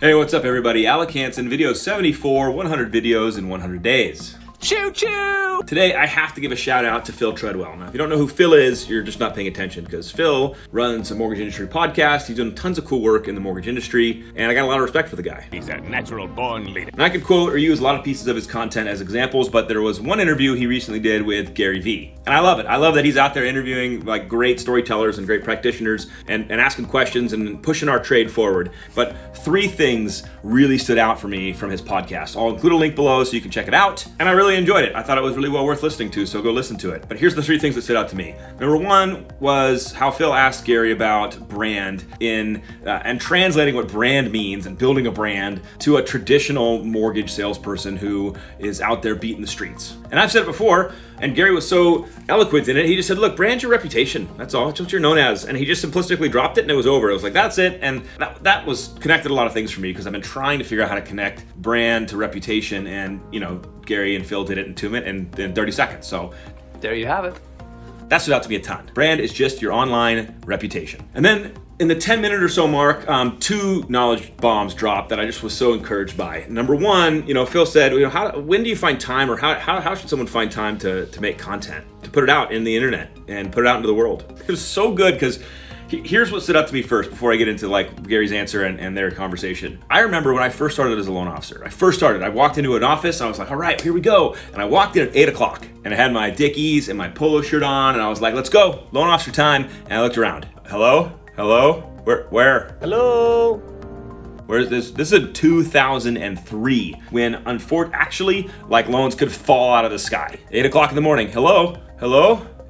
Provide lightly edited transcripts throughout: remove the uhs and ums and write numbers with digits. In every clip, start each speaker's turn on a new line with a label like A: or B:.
A: Hey, what's up everybody? Alec Hansen, video 74, 100 videos in 100 days.
B: Choo choo!
A: Today, I have to give a shout out to Phil Treadwell. Now, if you don't know who Phil is, you're just not paying attention because Phil runs a mortgage industry podcast. He's doing tons of cool work in the mortgage industry, and I got a lot of respect for the guy.
B: He's a natural born leader.
A: And I could quote or use a lot of pieces of his content as examples, but there was one interview he recently did with Gary Vee. And I love it. I love that he's out there interviewing like great storytellers and great practitioners and asking questions and pushing our trade forward. But three things really stood out for me from his podcast. I'll include a link below so you can check it out. And I really enjoyed it. I thought it was really well worth listening to, so go listen to it. But here's the three things that stood out to me. Number one was how Phil asked Gary about brand and translating what brand means and building a brand to a traditional mortgage salesperson who is out there beating the streets. And I've said it before, and Gary was so eloquent in it, he just said, look, brand's your reputation. That's all. That's what you're known as. And he just simplistically dropped it and it was over. It was like, that's it. And that was connected a lot of things for me because I've been trying to figure out how to connect brand to reputation. And, you know, Gary and Phil did it in 2 minutes, in 30 seconds. So
B: There you have it.
A: that stood out to me a ton. Brand is just your online reputation. And then in the 10-minute or so mark, two knowledge bombs dropped that I just was so encouraged by. Number one, you know, Phil said, you know, when do you find time, or how should someone find time to make content, to put it out in the internet and put it out into the world? It was so good because here's what stood out to me first before I get into like Gary's answer and their conversation. I remember when I first started as a loan officer. I walked into an office and I was like, all right, here we go. And I walked in at 8 o'clock and I had my Dickies and my polo shirt on and I was like, let's go, loan officer time. And I looked around. Hello? Where?
B: Hello?
A: Where's this? This is in 2003 when actually like loans could fall out of the sky. 8 o'clock in the morning. Hello?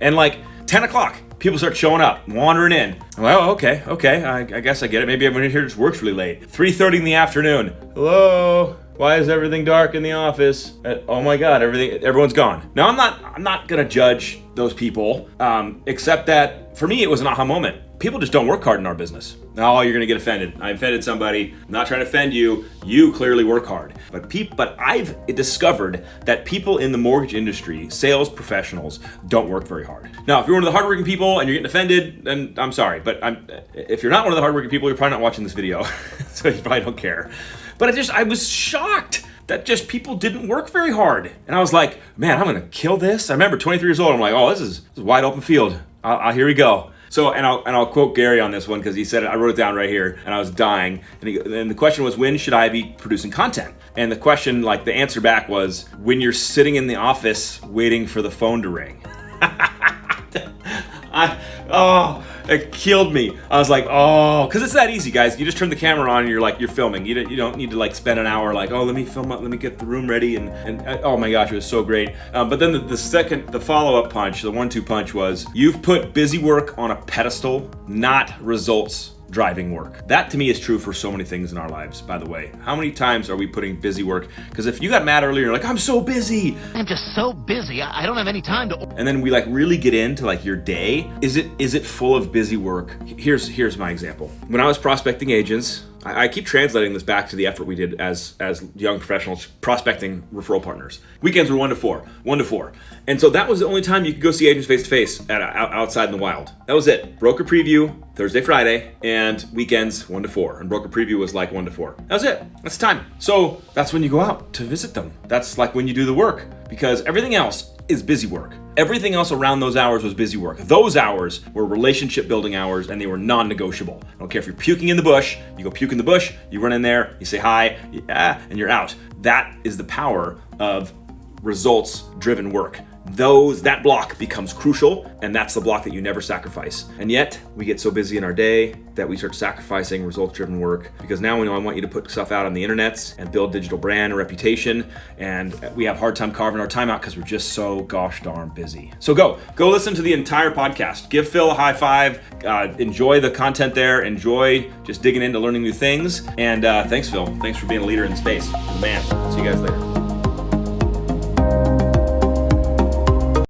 A: And like 10 o'clock. People start showing up, wandering in. I'm like, oh, okay, I guess I get it. Maybe everyone here just works really late. 3:30 in the afternoon. Hello? Why is everything dark in the office? Oh my God, everyone's gone. Now I'm not gonna judge those people, except that for me it was an aha moment. People just don't work hard in our business. Oh, you're gonna get offended. I offended somebody. I'm not trying to offend you. You clearly work hard. But I've discovered that people in the mortgage industry, sales professionals, don't work very hard. Now, if you're one of the hardworking people and you're getting offended, then I'm sorry. But if you're not one of the hardworking people, you're probably not watching this video, so you probably don't care. But I was shocked that just people didn't work very hard. And I was like, man, I'm gonna kill this. I remember 23 years old. I'm like, oh, this is a wide open field. Here we go. So, and I'll quote Gary on this one because he said it, I wrote it down right here and I was dying. And the question was, when should I be producing content? And the question, like the answer back was, when you're sitting in the office waiting for the phone to ring. It killed me. I was like, oh, because it's that easy, guys. You just turn the camera on and you're filming. You don't need to like spend an hour like, oh, let me film up, let me get the room ready. And oh my gosh, it was so great. But then the follow-up punch, the 1-2 punch was, you've put busy work on a pedestal, not results driving work. That to me is true for so many things in our lives, by the way. How many times are we putting busy work? Because if you got mad earlier, you're like, I'm so busy.
C: I'm just so busy. I don't have any time to.
A: And then we like really get into like your day. Is it full of busy work? Here's my example. When I was prospecting agents, I keep translating this back to the effort we did as young professionals prospecting referral partners. Weekends were 1 to 4. And so that was the only time you could go see agents face to face outside in the wild. That was it. Broker preview, Thursday, Friday, and weekends 1 to 4. And broker preview was like 1 to 4. That was it. That's the time. So that's when you go out to visit them. That's like when you do the work, because everything else is busy work. Everything else around those hours was busy work. Those hours were relationship building hours and they were non-negotiable. I don't care if you're puking in the bush, you go puke in the bush, you run in there, you say hi, and you're out. That is the power of results driven work. That block becomes crucial, and that's the block that you never sacrifice. And yet we get so busy in our day that we start sacrificing results driven work, because now we know I want you to put stuff out on the internet and build digital brand and reputation, and we have a hard time carving our time out because we're just so gosh darn busy. So go listen to the entire podcast. Give Phil a high five. Enjoy the content there. Enjoy just digging into learning new things. And thanks, Phil. Thanks for being a leader in the space. You're the man. See you guys later.